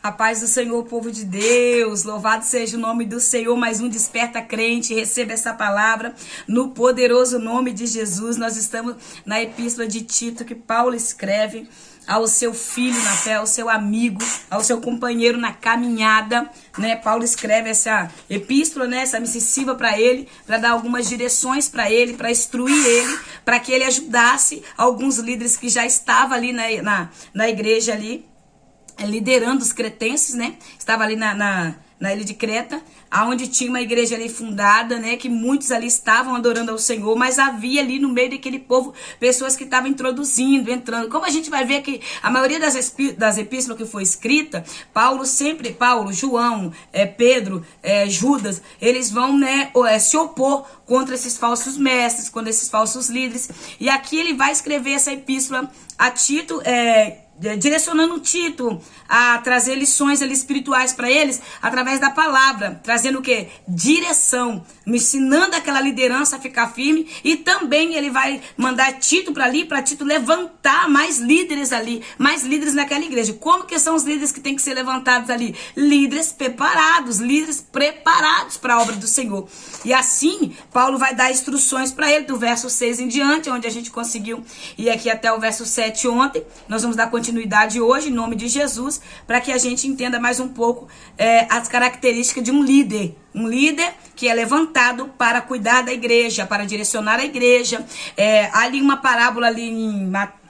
A paz do Senhor, povo de Deus, louvado seja o nome do Senhor, mais um Desperta Crente, receba essa palavra no poderoso nome de Jesus. Nós estamos na epístola de Tito, que Paulo escreve ao seu filho na fé, ao seu amigo, ao seu companheiro na caminhada, né? Paulo escreve essa epístola, né? Essa missiva para ele, para dar algumas direções para ele, para instruir ele, para que ele ajudasse alguns líderes que já estavam ali na igreja ali, liderando os cretenses, né? Estava ali na ilha de Creta, aonde tinha uma igreja ali fundada, né? Que muitos ali estavam adorando ao Senhor, mas havia ali no meio daquele povo pessoas que estavam introduzindo, entrando. Como a gente vai ver que a maioria das epístolas que foi escrita, Paulo, João, Pedro, Judas, eles vão, né, se opor contra esses falsos mestres, contra esses falsos líderes. E aqui ele vai escrever essa epístola a Tito, direcionando Tito a trazer lições ali espirituais para eles através da palavra, trazendo o quê? Direção, ensinando aquela liderança a ficar firme, e também ele vai mandar Tito para ali, para Tito levantar mais líderes ali, mais líderes naquela igreja. Como que são os líderes que têm que ser levantados ali? Líderes preparados para a obra do Senhor. E assim, Paulo vai dar instruções para ele, do verso 6 em diante, onde a gente conseguiu ir aqui até o verso 7 ontem. Nós vamos dar continuidade hoje, em nome de Jesus, para que a gente entenda mais um pouco as características de um líder. Um líder que é levantado para cuidar da igreja, para direcionar a igreja. Há ali uma parábola ali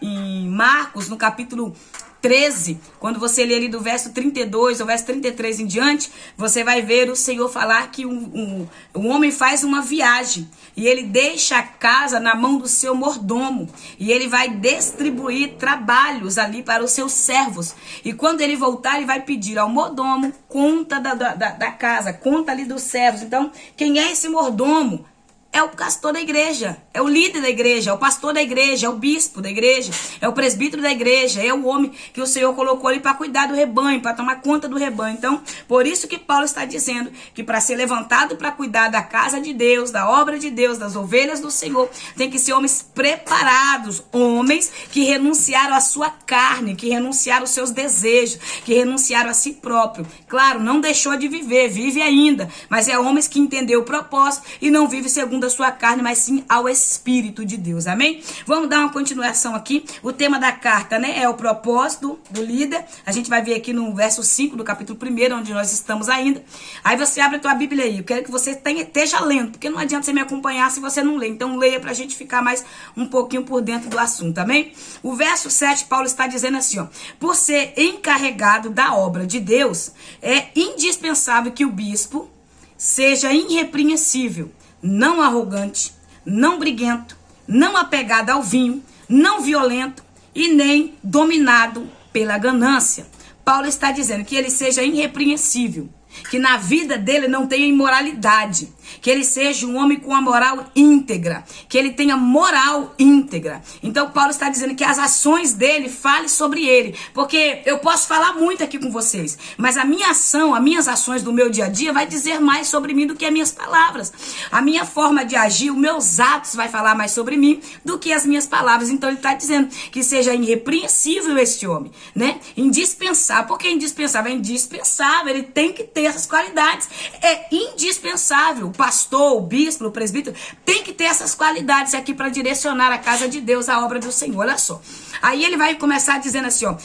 em Marcos, no capítulo 13, quando você lê ali do verso 32 ao verso 33 em diante, você vai ver o Senhor falar que um homem faz uma viagem e ele deixa a casa na mão do seu mordomo, e ele vai distribuir trabalhos ali para os seus servos, e quando ele voltar, ele vai pedir ao mordomo conta da casa, conta ali dos servos. Então, quem é esse mordomo? É o pastor da igreja, é o líder da igreja, é o pastor da igreja, é o bispo da igreja, é o presbítero da igreja, é o homem que o Senhor colocou ali para cuidar do rebanho, para tomar conta do rebanho. Então, por isso que Paulo está dizendo que para ser levantado para cuidar da casa de Deus, da obra de Deus, das ovelhas do Senhor, tem que ser homens preparados, homens que renunciaram à sua carne, que renunciaram aos seus desejos, que renunciaram a si próprio. Claro, não deixou de viver, vive ainda, mas é homens que entenderam o propósito e não vive segundo a sua carne, mas sim ao Espírito de Deus, amém? Vamos dar uma continuação aqui. O tema da carta, né, é o propósito do líder. A gente vai ver aqui no verso 5 do capítulo 1, onde nós estamos ainda. Aí você abre a tua Bíblia aí. Eu quero que você esteja lendo, porque não adianta você me acompanhar se você não lê. Então leia pra gente ficar mais um pouquinho por dentro do assunto, amém? O verso 7, Paulo está dizendo assim, ó: por ser encarregado da obra de Deus, é indispensável que o bispo seja irrepreensível, não arrogante, não briguento, não apegado ao vinho, não violento e nem dominado pela ganância. Paulo está dizendo que ele seja irrepreensível, que na vida dele não tenha imoralidade, que ele seja um homem com a moral íntegra, que ele tenha moral íntegra. Então Paulo está dizendo que as ações dele falem sobre ele, porque eu posso falar muito aqui com vocês, mas a minha ação, as minhas ações do meu dia a dia vai dizer mais sobre mim do que as minhas palavras. A minha forma de agir, os meus atos vai falar mais sobre mim do que as minhas palavras. Então ele está dizendo que seja irrepreensível este homem, né? Indispensável. Por que indispensável? É indispensável, ele tem que ter essas qualidades. É indispensável. O pastor, o bispo, o presbítero tem que ter essas qualidades aqui para direcionar a casa de Deus, a obra do Senhor. Olha só. Aí ele vai começar dizendo assim, ó: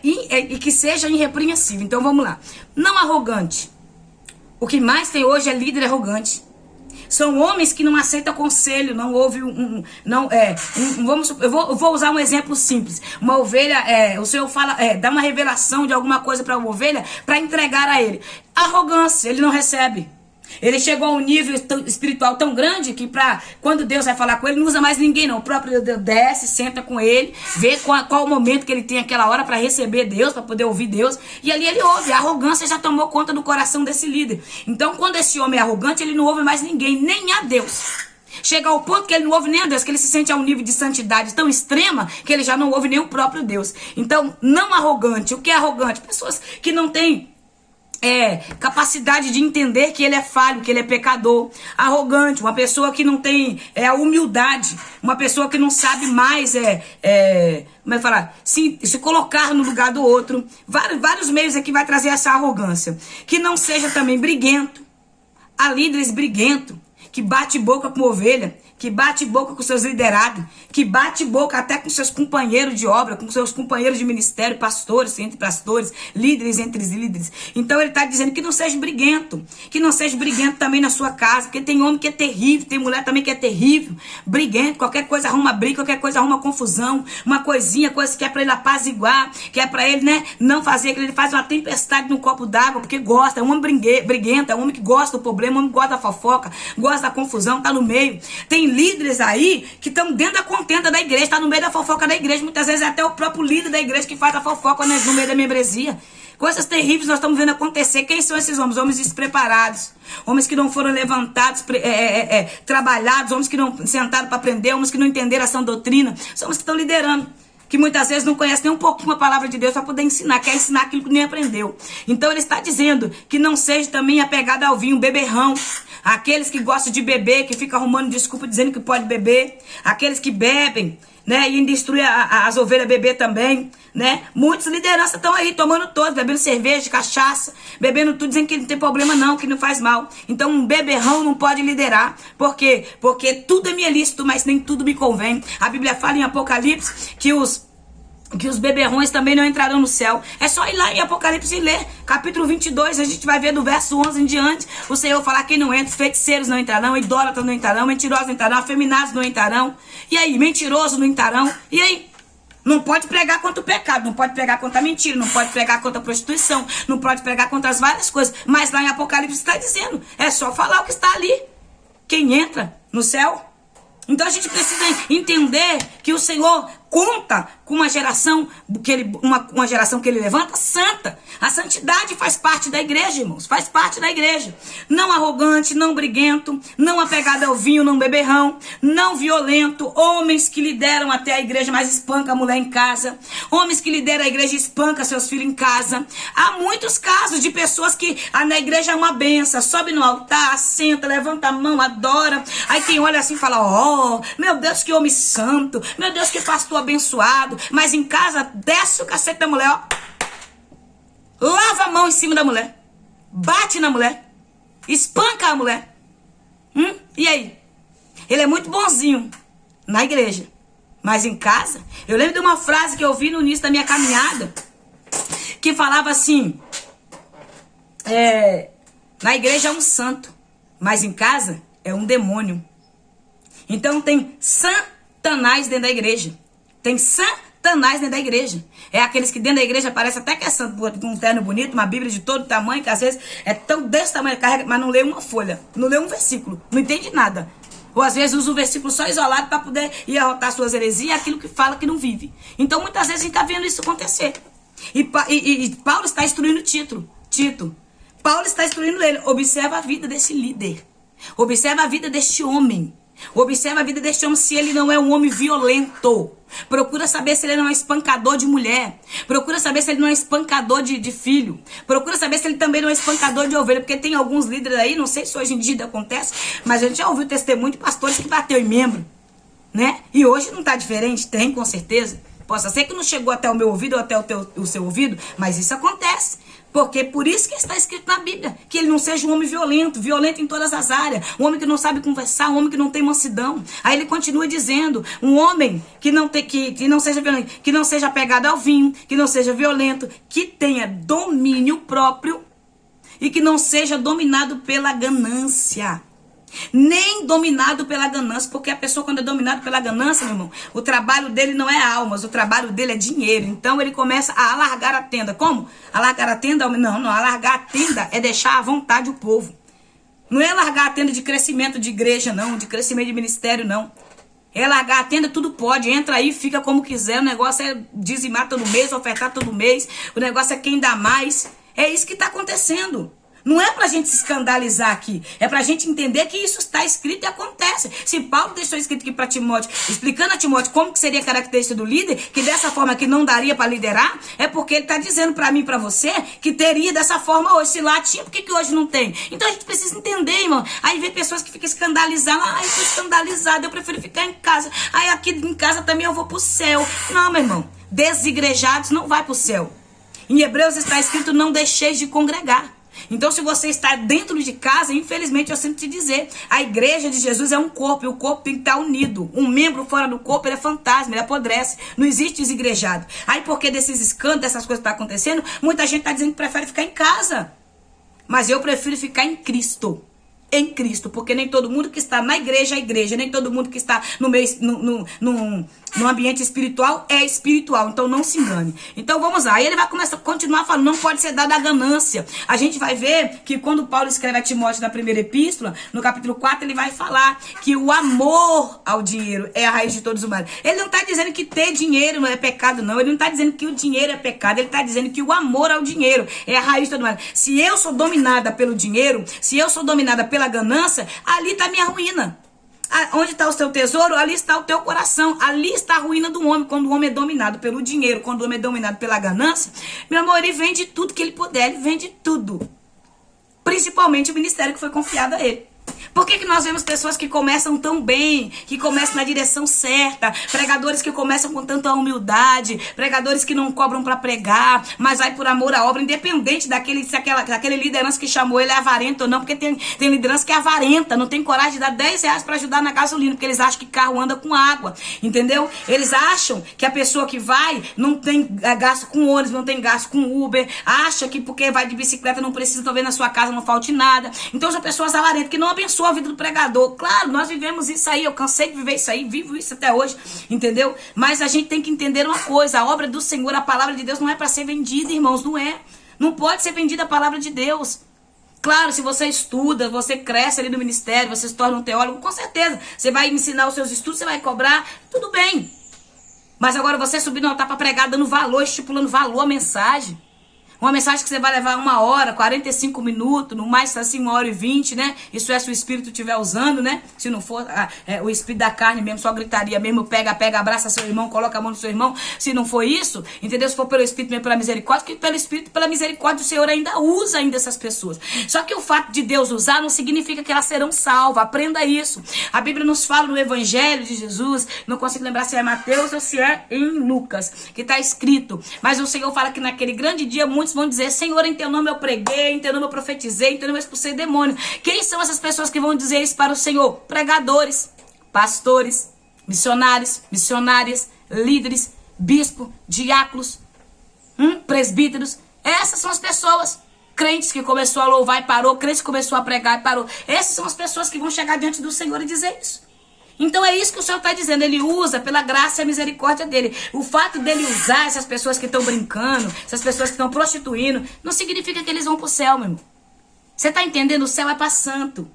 e que seja irrepreensível. Então vamos lá. Não arrogante. O que mais tem hoje é líder arrogante. São homens que não aceitam conselho, não ouvem eu vou usar um exemplo simples. Uma ovelha, o Senhor fala, dá uma revelação de alguma coisa para uma ovelha para entregar a ele. Arrogância, ele não recebe. Ele chegou a um nível espiritual tão grande que quando Deus vai falar com ele, não usa mais ninguém não. O próprio Deus desce, senta com ele, vê qual o momento que ele tem aquela hora para receber Deus, para poder ouvir Deus. E ali ele ouve. A arrogância já tomou conta do coração desse líder. Então quando esse homem é arrogante, ele não ouve mais ninguém, nem a Deus. Chega ao ponto que ele não ouve nem a Deus, que ele se sente a um nível de santidade tão extrema que ele já não ouve nem o próprio Deus. Então, não arrogante. O que é arrogante? Pessoas que não têm capacidade de entender que ele é falho, que ele é pecador. Arrogante, uma pessoa que não tem a humildade, uma pessoa que não sabe mais como é que falar? Se colocar no lugar do outro. Vários meios aqui vai trazer essa arrogância. Que não seja também briguento. Há líderes briguentos, que bate boca com ovelha, que bate boca com seus liderados, que bate boca até com seus companheiros de obra, com seus companheiros de ministério, pastores entre pastores, líderes entre líderes. Então ele está dizendo que não seja briguento, que não seja briguento também na sua casa, porque tem homem que é terrível, tem mulher também que é terrível, briguento, qualquer coisa arruma briga, qualquer coisa arruma confusão, uma coisinha, coisa que é para ele apaziguar, que é para ele, né, não fazer, que ele faz uma tempestade no copo d'água, porque gosta, é um homem briguento, é um homem que gosta do problema, um homem que gosta da fofoca, gosta da confusão, tá no meio. Tem líderes aí que estão dentro da contenda da igreja, tá no meio da fofoca da igreja, muitas vezes é até o próprio líder da igreja que faz a fofoca, né, no meio da membresia. Coisas terríveis nós estamos vendo acontecer. Quem são esses homens? Homens despreparados, homens que não foram levantados, trabalhados, homens que não sentaram para aprender, homens que não entenderam essa doutrina, são homens que estão liderando, que muitas vezes não conhecem nem um pouquinho a palavra de Deus para poder ensinar, quer ensinar aquilo que nem aprendeu. Então ele está dizendo que não seja também apegado ao vinho, beberrão. Aqueles que gostam de beber, que ficam arrumando desculpa dizendo que pode beber. Aqueles que bebem, né, e instruem as ovelhas a beber também, né? Muitas lideranças estão aí tomando todos, bebendo cerveja, cachaça, bebendo tudo, dizendo que não tem problema não, que não faz mal. Então um beberrão não pode liderar. Por quê? Porque tudo é me lícito, mas nem tudo me convém. A Bíblia fala em Apocalipse que os beberrões também não entrarão no céu. É só ir lá em Apocalipse e ler. Capítulo 22, a gente vai ver do verso 11 em diante. O Senhor falar quem não entra. Feiticeiros não entrarão, idólatras não entrarão, mentirosos não entrarão, afeminados não entrarão. E aí, mentirosos não entrarão. E aí? Não pode pregar contra o pecado, não pode pregar contra a mentira, não pode pregar contra a prostituição, não pode pregar contra as várias coisas. Mas lá em Apocalipse está dizendo, é só falar o que está ali. Quem entra no céu? Então a gente precisa entender que o Senhor conta com uma geração uma geração que ele levanta santa. A santidade faz parte da igreja, irmãos, faz parte da igreja. Não arrogante, não briguento, não apegado ao vinho, não beberrão, não violento, homens que lideram até a igreja, mas espanca a mulher em casa, homens que lideram a igreja e espanca seus filhos em casa. Há muitos casos de pessoas que na igreja é uma benção, sobe no altar, senta, levanta a mão, adora, aí quem olha assim fala, oh, meu Deus, que homem santo, meu Deus, que pastor abençoado, mas em casa desce o cacete da mulher, ó, lava a mão em cima da mulher, bate na mulher, espanca a mulher. E aí? Ele é muito bonzinho na igreja, mas em casa, eu lembro de uma frase que eu vi no início da minha caminhada, que falava assim, na igreja é um santo, mas em casa é um demônio. Então tem Satanás dentro da igreja. Tem Satanás dentro da igreja. É aqueles que dentro da igreja parece até que é santo, com um terno bonito, uma Bíblia de todo tamanho, que às vezes é tão desse tamanho, carrega, mas não lê uma folha, não lê um versículo, não entende nada. Ou às vezes usa um versículo só isolado para poder ir arrotar suas heresias, aquilo que fala que não vive. Então muitas vezes a gente está vendo isso acontecer. E Paulo está instruindo Tito. Paulo está instruindo ele. Observa a vida desse líder. Observa a vida deste homem. Observa a vida deste homem, se ele não é um homem violento. Procura saber se ele não é espancador de mulher. Procura saber se ele não é espancador de filho. Procura saber se ele também não é espancador de ovelha. Porque tem alguns líderes aí, não sei se hoje em dia acontece, mas a gente já ouviu testemunho de pastores que bateu em membro, né? E hoje não está diferente, tem com certeza. Possa ser que não chegou até o meu ouvido ou até o seu ouvido, mas isso acontece. Porque por isso que está escrito na Bíblia, que ele não seja um homem violento em todas as áreas, um homem que não sabe conversar, um homem que não tem mansidão. Aí ele continua dizendo, um homem que não seja violento, que não seja apegado ao vinho, que não seja violento, que tenha domínio próprio e que não seja dominado pela ganância. Nem dominado pela ganância, porque a pessoa quando é dominada pela ganância, meu irmão, o trabalho dele não é almas, o trabalho dele é dinheiro. Então ele começa a alargar a tenda. Como? Alargar a tenda? Não, alargar a tenda é deixar à vontade o povo. Não é largar a tenda de crescimento de igreja, não, de crescimento de ministério, não. É largar a tenda, tudo pode, entra aí, fica como quiser, o negócio é dizimar todo mês, ofertar todo mês, o negócio é quem dá mais. É isso que está acontecendo. Não é pra gente se escandalizar aqui. É pra gente entender que isso está escrito e acontece. Se Paulo deixou escrito aqui pra Timóteo, explicando a Timóteo como que seria a característica do líder, que dessa forma que não daria pra liderar, é porque ele tá dizendo pra mim e pra você que teria dessa forma hoje. Se lá tinha, por que hoje não tem? Então a gente precisa entender, irmão. Aí vem pessoas que ficam escandalizadas. Ah, eu tô escandalizada, eu prefiro ficar em casa. Aí aqui em casa também eu vou pro céu. Não, meu irmão. Desigrejados não vai pro céu. Em Hebreus está escrito, não deixeis de congregar. Então, se você está dentro de casa, infelizmente, eu sempre te dizer, a igreja de Jesus é um corpo, e o corpo tem que estar unido. Um membro fora do corpo, ele é fantasma, ele apodrece. Não existe desigrejado. Aí, porque desses escândalos, dessas coisas que estão acontecendo, muita gente está dizendo que prefere ficar em casa. Mas eu prefiro ficar em Cristo. Em Cristo, porque nem todo mundo que está na igreja é igreja, nem todo mundo que está no ambiente espiritual é espiritual, então não se engane. Então vamos lá, aí ele vai continuar falando, não pode ser dada a ganância. A gente vai ver que quando Paulo escreve a Timóteo na primeira epístola, no capítulo 4, ele vai falar que o amor ao dinheiro é a raiz de todos os males. Ele não está dizendo que ter dinheiro não é pecado, não. Ele não está dizendo que o dinheiro é pecado, ele está dizendo que o amor ao dinheiro é a raiz de todo mal. Se eu sou dominada pelo dinheiro, se eu sou dominada pela ganância, ali está a minha ruína. Onde está o seu tesouro, ali está o teu coração. Ali está a ruína do homem. Quando o homem é dominado pelo dinheiro, quando o homem é dominado pela ganância, meu amor, ele vende tudo que ele puder, ele vende tudo. Principalmente o ministério que foi confiado a ele. Por que nós vemos pessoas que começam tão bem, que começam na direção certa, pregadores que começam com tanta humildade, pregadores que não cobram para pregar, mas vai por amor à obra, independente daquele liderança que chamou ele é avarento ou não, porque tem liderança que é avarenta, não tem coragem de dar 10 reais para ajudar na gasolina, porque eles acham que carro anda com água, entendeu? Eles acham que a pessoa que vai não tem gasto com ônibus, não tem gasto com Uber, acha que porque vai de bicicleta não precisa, talvez na sua casa não falte nada. Então são pessoas avarentas que não abençoam a vida do pregador. Claro, nós vivemos isso aí, eu cansei de viver isso aí, vivo isso até hoje, entendeu? Mas a gente tem que entender uma coisa, a obra do Senhor, a palavra de Deus não é para ser vendida, irmãos, não é. Não pode ser vendida a palavra de Deus. Claro, se você estuda, você cresce ali no ministério, você se torna um teólogo, com certeza, você vai ensinar os seus estudos, você vai cobrar, tudo bem. Mas agora você subir no altar para pregar, dando valor, estipulando valor à mensagem. Uma mensagem que você vai levar 1 hora, 45 minutos, no mais assim 1h20, né? Isso é se o Espírito estiver usando, né? Se não for o Espírito da carne mesmo, só gritaria mesmo, pega, abraça seu irmão, coloca a mão no seu irmão. Se não for isso, entendeu? Se for pelo Espírito mesmo, pela misericórdia, que pelo Espírito, pela misericórdia, o Senhor ainda usa essas pessoas. Só que o fato de Deus usar não significa que elas serão salvas. Aprenda isso. A Bíblia nos fala no Evangelho de Jesus, não consigo lembrar se é Mateus ou se é em Lucas, que está escrito. Mas o Senhor fala que naquele grande dia, muitos vão dizer, Senhor, em teu nome eu preguei, em teu nome eu profetizei, em teu nome eu expulsei demônio. Quem são essas pessoas que vão dizer isso para o Senhor? Pregadores, pastores, missionários, missionárias, líderes, bispo, diáconos, presbíteros. Essas são as pessoas. Crentes que começou a louvar e parou, crentes que começou a pregar e parou. Essas são as pessoas que vão chegar diante do Senhor e dizer isso. Então é isso que o Senhor está dizendo, ele usa pela graça e a misericórdia dele. O fato dele usar essas pessoas que estão brincando, essas pessoas que estão prostituindo, não significa que eles vão para o céu, meu irmão. Você está entendendo? O céu é para santo.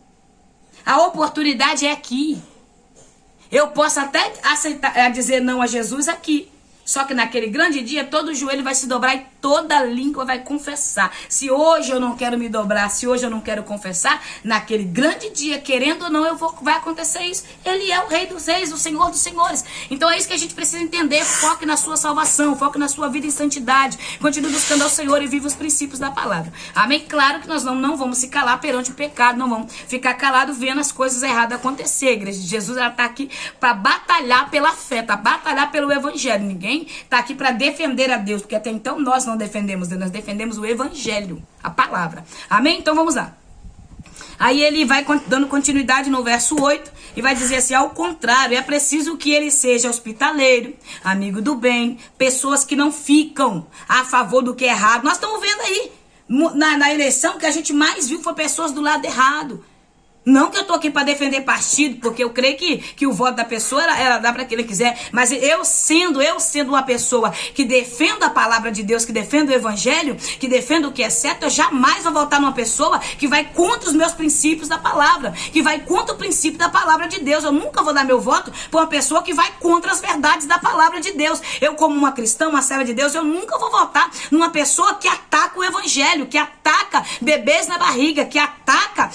A oportunidade é aqui. Eu posso até aceitar, dizer não a Jesus aqui. Só que naquele grande dia, todo joelho vai se dobrar e toda língua vai confessar. Se hoje eu não quero me dobrar, se hoje eu não quero confessar, naquele grande dia, querendo ou não, vai acontecer isso. Ele é o Rei dos Reis, o Senhor dos Senhores. Então é isso que a gente precisa entender. Foque na sua salvação, foque na sua vida em santidade. Continue buscando ao Senhor e viva os princípios da palavra. Amém? Claro que nós não vamos se calar perante o pecado, não vamos ficar calados vendo as coisas erradas acontecer. A igreja de Jesus está aqui para batalhar pela fé, para batalhar pelo evangelho. Ninguém está aqui para defender a Deus, porque até então nós não defendemos Deus, nós defendemos o evangelho, a palavra. Amém? Então vamos lá. Aí ele vai dando continuidade no verso 8 e vai dizer assim, ao contrário, é preciso que ele seja hospitaleiro, amigo do bem, pessoas que não ficam a favor do que é errado. Nós estamos vendo aí, na eleição, que a gente mais viu foi pessoas do lado errado. Não que eu tô aqui para defender partido, porque eu creio que o voto da pessoa, ela dá para quem ele quiser. Mas eu sendo uma pessoa que defenda a palavra de Deus, que defenda o evangelho, que defenda o que é certo, eu jamais vou votar numa pessoa que vai contra os meus princípios da palavra, que vai contra o princípio da palavra de Deus. Eu nunca vou dar meu voto para uma pessoa que vai contra as verdades da palavra de Deus. Eu, como uma cristã, uma serva de Deus, eu nunca vou votar numa pessoa que ataca o evangelho, que ataca ataca bebês na barriga, que ataca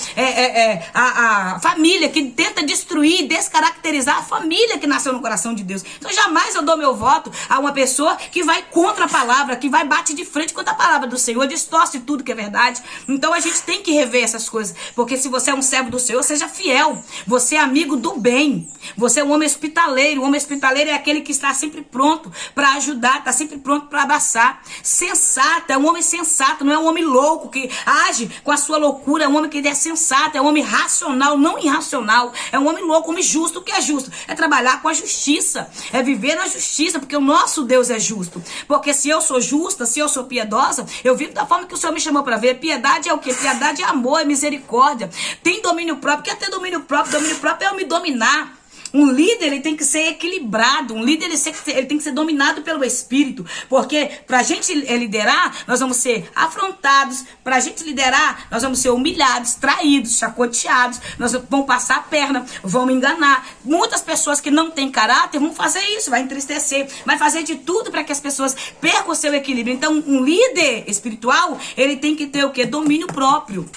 a família, que tenta destruir, descaracterizar a família que nasceu no coração de Deus. Então jamais eu dou meu voto a uma pessoa que vai contra a palavra, que vai bate de frente contra a palavra do Senhor, distorce tudo que é verdade. Então a gente tem que rever essas coisas, porque se você é um servo do Senhor, seja fiel. Você é amigo do bem. Você é um homem hospitaleiro. O homem hospitaleiro é aquele que está sempre pronto para ajudar, está sempre pronto para abraçar. Sensato, é um homem sensato, não é um homem louco que age com a sua loucura. É um homem que é sensato, é um homem racional, não irracional. É um homem louco, um homem justo. O que é justo? É trabalhar com a justiça, é viver na justiça, porque o nosso Deus é justo. Porque se eu sou justa, se eu sou piedosa, eu vivo da forma que o Senhor me chamou para ver. Piedade é o quê? Piedade é amor, é misericórdia. Tem domínio próprio. Quer ter domínio próprio? Domínio próprio é eu me dominar. Um líder, ele tem que ser equilibrado. Um líder, ele tem que ser dominado pelo Espírito. Porque pra gente liderar, nós vamos ser afrontados. Pra gente liderar, nós vamos ser humilhados, traídos, chacoteados. Nós vamos passar a perna, vamos enganar. Muitas pessoas que não têm caráter vão fazer isso, vai entristecer, vai fazer de tudo para que as pessoas percam o seu equilíbrio. Então, um líder espiritual, ele tem que ter o quê? Domínio próprio.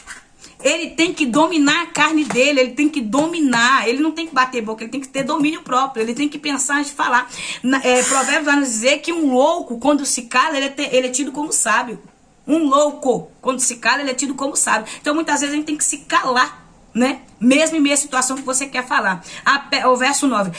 Ele tem que dominar a carne dele, ele tem que dominar, ele não tem que bater boca, ele tem que ter domínio próprio, ele tem que pensar antes de falar. Provérbios vai nos dizer que um louco, quando se cala, ele é tido como sábio. Um louco, quando se cala, ele é tido como sábio. Então, muitas vezes, a gente tem que se calar, né? Mesmo em meio à situação que você quer falar. O verso 9,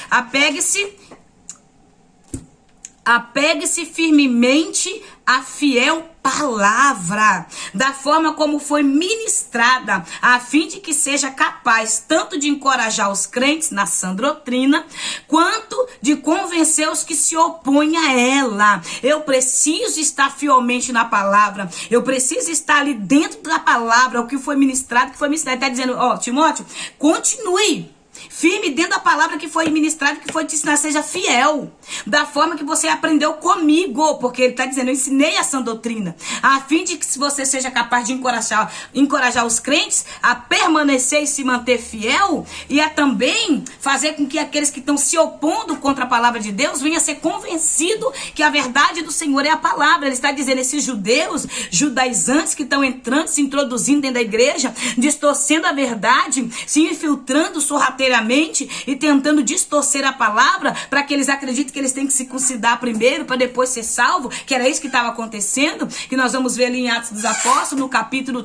apegue-se firmemente à fiel palavra, da forma como foi ministrada, a fim de que seja capaz tanto de encorajar os crentes na sã doutrina, quanto de convencer os que se opõem a ela. Eu preciso estar fielmente na palavra, eu preciso estar ali dentro da palavra, o que foi ministrado, Ele está dizendo, Timóteo, continue firme dentro da palavra que foi ministrada, que foi te ensinar, seja fiel, da forma que você aprendeu comigo, porque ele está dizendo, eu ensinei a sã doutrina, a fim de que você seja capaz de encorajar os crentes a permanecer e se manter fiel, e a também fazer com que aqueles que estão se opondo contra a palavra de Deus venham a ser convencidos que a verdade do Senhor é a palavra. Ele está dizendo, esses judaizantes que estão entrando, se introduzindo dentro da igreja, distorcendo a verdade, se infiltrando sorrateiramente e tentando distorcer a palavra para que eles acreditem que eles têm que se circuncidar primeiro para depois ser salvo, que era isso que estava acontecendo, que nós vamos ver ali em Atos dos Apóstolos, no capítulo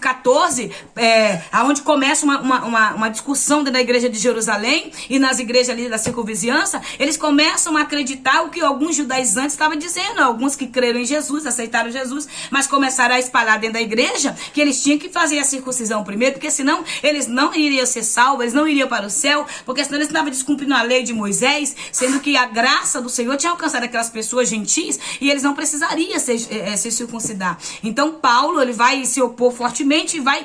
14, aonde começa uma discussão dentro da igreja de Jerusalém e nas igrejas ali da circunvizinhança. Eles começam a acreditar o que alguns judaizantes estavam dizendo, alguns que creram em Jesus, aceitaram Jesus, mas começaram a espalhar dentro da igreja que eles tinham que fazer a circuncisão primeiro, porque senão eles não iriam ser salvos, eles não iriam para o céu, porque senão eles estavam descumprindo a lei de Moisés, sendo que a graça do Senhor tinha alcançado aquelas pessoas gentis e eles não precisariam se circuncidar. Então Paulo, ele vai se opor fortemente e vai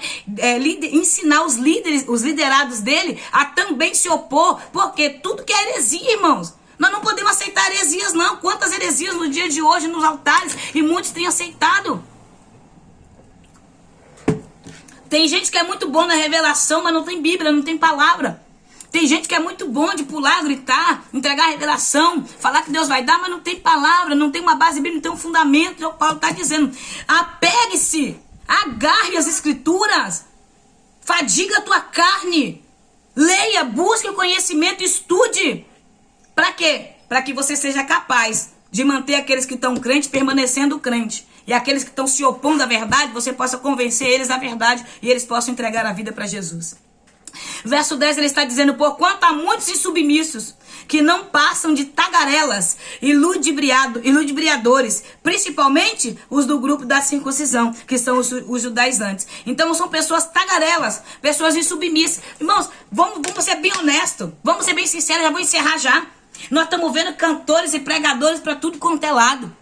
ensinar os liderados dele a também se opor, porque tudo que é heresia, irmãos, nós não podemos aceitar heresias não. Quantas heresias no dia de hoje nos altares, e muitos têm aceitado. Tem gente que é muito bom na revelação, mas não tem Bíblia, não tem palavra. Tem gente que é muito bom de pular, gritar, entregar a revelação, falar que Deus vai dar, mas não tem palavra, não tem uma base bíblica, não tem um fundamento. Então Paulo está dizendo, apegue-se, agarre as escrituras, fadiga a tua carne, leia, busque o conhecimento, estude. Para quê? Para que você seja capaz de manter aqueles que estão crentes permanecendo crente. E aqueles que estão se opondo à verdade, você possa convencer eles da verdade e eles possam entregar a vida para Jesus. Verso 10, ele está dizendo, porquanto há muitos insubmissos, que não passam de tagarelas e ludibriadores, principalmente os do grupo da circuncisão, que são os judaizantes. Então são pessoas tagarelas, pessoas insubmissas. Irmãos, vamos ser bem honestos, vamos ser bem sinceros, já vou encerrar já. Nós estamos vendo cantores e pregadores para tudo quanto é lado.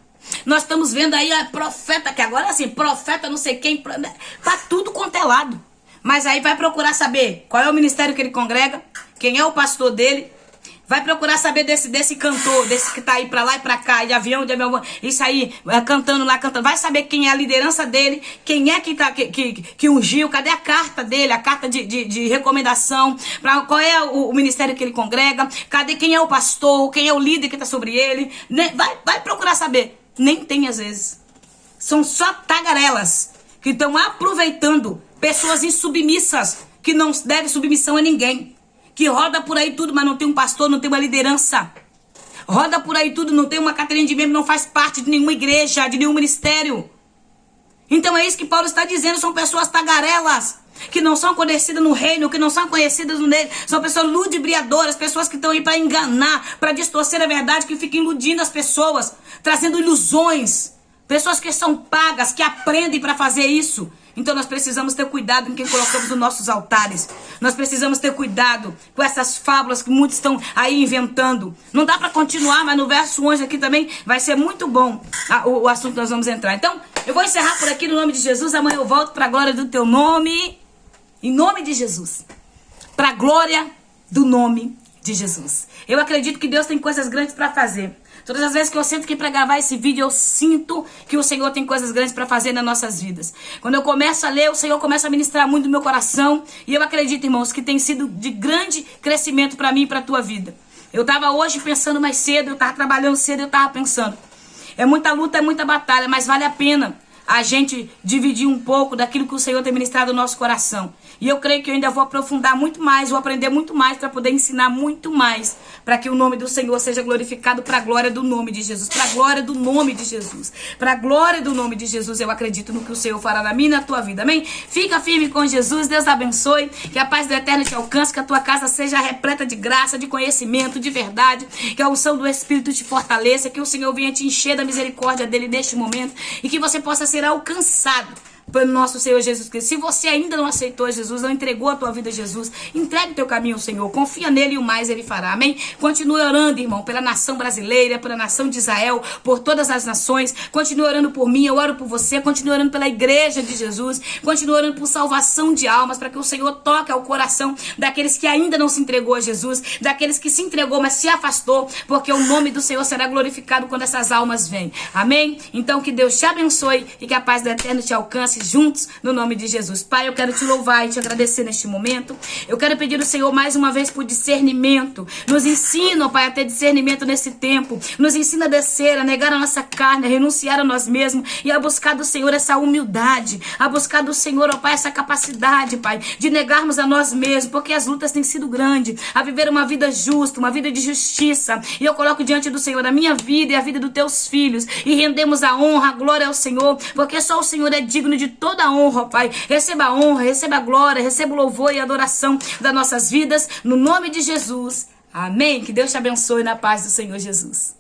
Nós estamos vendo aí a profeta, que agora assim, profeta não sei quem, para tudo quanto é lado. Mas aí vai procurar saber qual é o ministério que ele congrega, quem é o pastor dele. Vai procurar saber desse cantor, desse que tá aí pra lá e pra cá, de avião, isso aí, cantando lá, cantando. Vai saber quem é a liderança dele, quem é que ungiu, cadê a carta dele, a carta de recomendação, qual é o ministério que ele congrega, cadê quem é o pastor, quem é o líder que tá sobre ele. Vai procurar saber. Nem tem às vezes. São só tagarelas que estão aproveitando pessoas insubmissas, que não devem submissão a ninguém. Que roda por aí tudo, mas não tem um pastor, não tem uma liderança. Roda por aí tudo, não tem uma carteirinha de membro, não faz parte de nenhuma igreja, de nenhum ministério. Então é isso que Paulo está dizendo, são pessoas tagarelas, que não são conhecidas no reino, que não são conhecidas no nele, são pessoas ludibriadoras, pessoas que estão aí para enganar, para distorcer a verdade, que ficam iludindo as pessoas, trazendo ilusões, pessoas que são pagas, que aprendem para fazer isso. Então nós precisamos ter cuidado em quem colocamos nos nossos altares. Nós precisamos ter cuidado com essas fábulas que muitos estão aí inventando. Não dá para continuar, mas no verso 11 aqui também vai ser muito bom o assunto que nós vamos entrar. Então, eu vou encerrar por aqui no nome de Jesus. Amanhã eu volto para a glória do teu nome. Em nome de Jesus. Para a glória do nome de Jesus. Eu acredito que Deus tem coisas grandes para fazer. Todas as vezes que eu sento aqui para gravar esse vídeo, eu sinto que o Senhor tem coisas grandes para fazer nas nossas vidas. Quando eu começo a ler, o Senhor começa a ministrar muito no meu coração. E eu acredito, irmãos, que tem sido de grande crescimento para mim e para a tua vida. Eu estava hoje pensando mais cedo, eu estava trabalhando cedo, eu estava pensando. É muita luta, é muita batalha, mas vale a pena a gente dividir um pouco daquilo que o Senhor tem ministrado no nosso coração. E eu creio que eu ainda vou aprofundar muito mais, vou aprender muito mais para poder ensinar muito mais, para que o nome do Senhor seja glorificado para a glória do nome de Jesus, para a glória do nome de Jesus, para a glória do nome de Jesus. Eu acredito no que o Senhor fará na minha e na tua vida, amém? Fica firme com Jesus, Deus abençoe, que a paz do Eterno te alcance, que a tua casa seja repleta de graça, de conhecimento, de verdade, que a unção do Espírito te fortaleça, que o Senhor venha te encher da misericórdia dele neste momento e que você possa ser alcançado pelo nosso Senhor Jesus Cristo. Se você ainda não aceitou Jesus, não entregou a tua vida a Jesus, entregue o teu caminho ao Senhor, confia nele e o mais ele fará, amém? Continue orando, irmão, pela nação brasileira, pela nação de Israel, por todas as nações. Continue orando por mim, eu oro por você. Continue orando pela igreja de Jesus, continue orando por salvação de almas, para que o Senhor toque ao coração daqueles que ainda não se entregou a Jesus, daqueles que se entregou, mas se afastou, porque o nome do Senhor será glorificado quando essas almas vêm, amém? Então que Deus te abençoe e que a paz do Eterno te alcance juntos no nome de Jesus. Pai, eu quero te louvar e te agradecer neste momento. Eu quero pedir ao Senhor mais uma vez por discernimento. Nos ensina, Pai, a ter discernimento nesse tempo. Nos ensina a descer, a negar a nossa carne, a renunciar a nós mesmos e a buscar do Senhor essa humildade, a buscar do Senhor, ó Pai, essa capacidade, Pai, de negarmos a nós mesmos, porque as lutas têm sido grandes, a viver uma vida justa, uma vida de justiça. E eu coloco diante do Senhor a minha vida e a vida dos teus filhos e rendemos a honra, a glória ao Senhor, porque só o Senhor é digno de toda a honra, Pai. Receba a honra, receba a glória, receba o louvor e a adoração das nossas vidas, no nome de Jesus. Amém. Que Deus te abençoe na paz do Senhor Jesus.